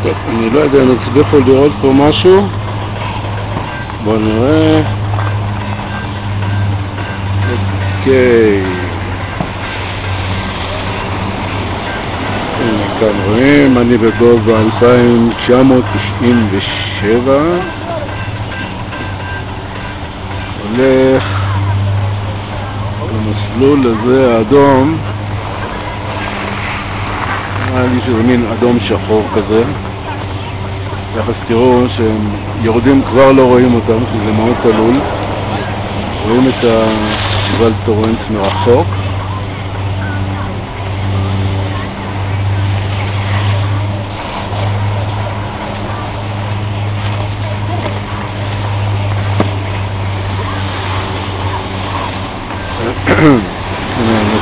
טוב, אני לא יודע, נצטרך פה לראות פה משהו. בואו נראה. אוקיי. כאן רואים, אני בגובה 2997. הולך למסלול הזה האדום. נראה לי שזה מין אדום שחור כזה. יחס תראו שהם יורדים, כבר לא רואים אותם, כי זה מאוד תלול. רואים את הגבל טורנט מרחוק.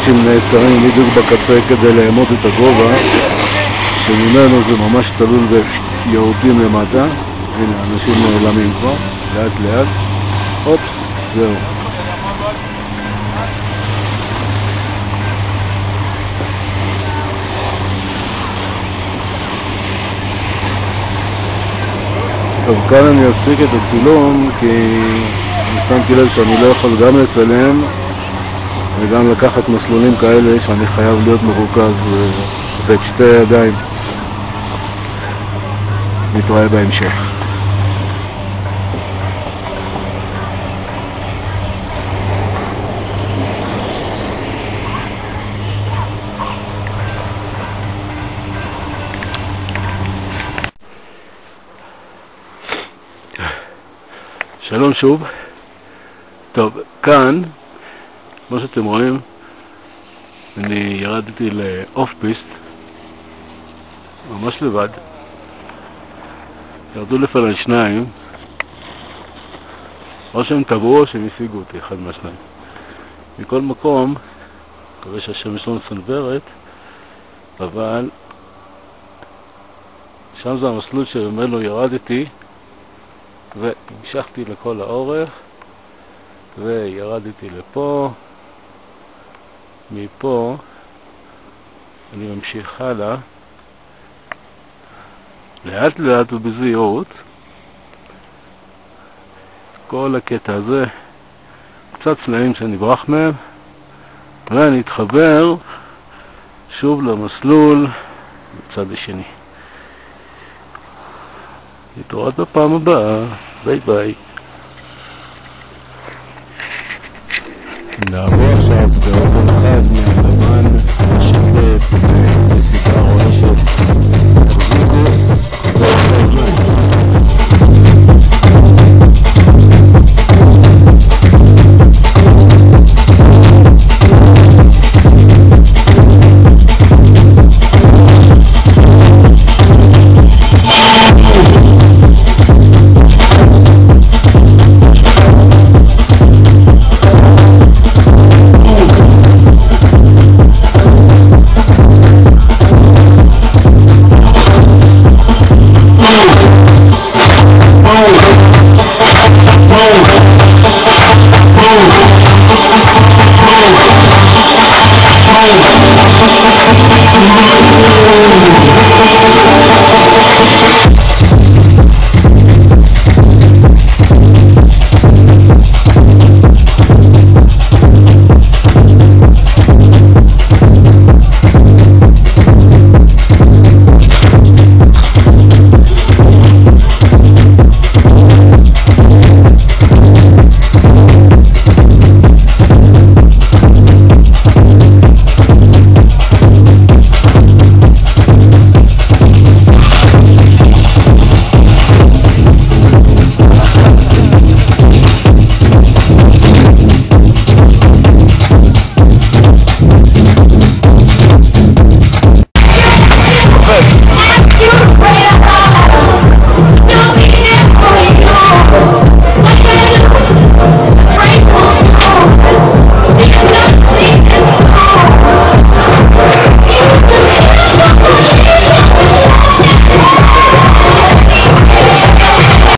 אנשים נעצרים בדיוק בקצה כדי לאמוד את הגובה שממנו זה ממש תלול ויורדים למטה. הנה, אנשים נעלמים כבר, לאט לאט. אופס, זהו. טוב, כאן אני אפסיק את הצילום כי אני שמתי לב שאני לא יכול גם לצלם וגם לקחת מסלולים כאלה שאני חייב להיות מרוכז ואת שתי הידיים. נתראה בהמשך. שלום שוב. טוב, כאן כמו שאתם רואים, אני ירדתי לאוף פיסט, ממש לבד. ירדו לפני שניים, או שהם טבעו או שהם השיגו אותי, אחד מהשניים. מכל מקום, מקווה שהשמש לא מסנוורת, אבל שם זה המסלול שממנו ירדתי, והמשכתי לכל האורך, וירדתי לפה. מפה אני ממשיך הלאה לאט לאט ובזהירות. כל הקטע הזה קצת צלעים שנברח מהם, ואני אתחבר שוב למסלול בצד השני. נתראות בפעם הבאה. ביי ביי. נעבור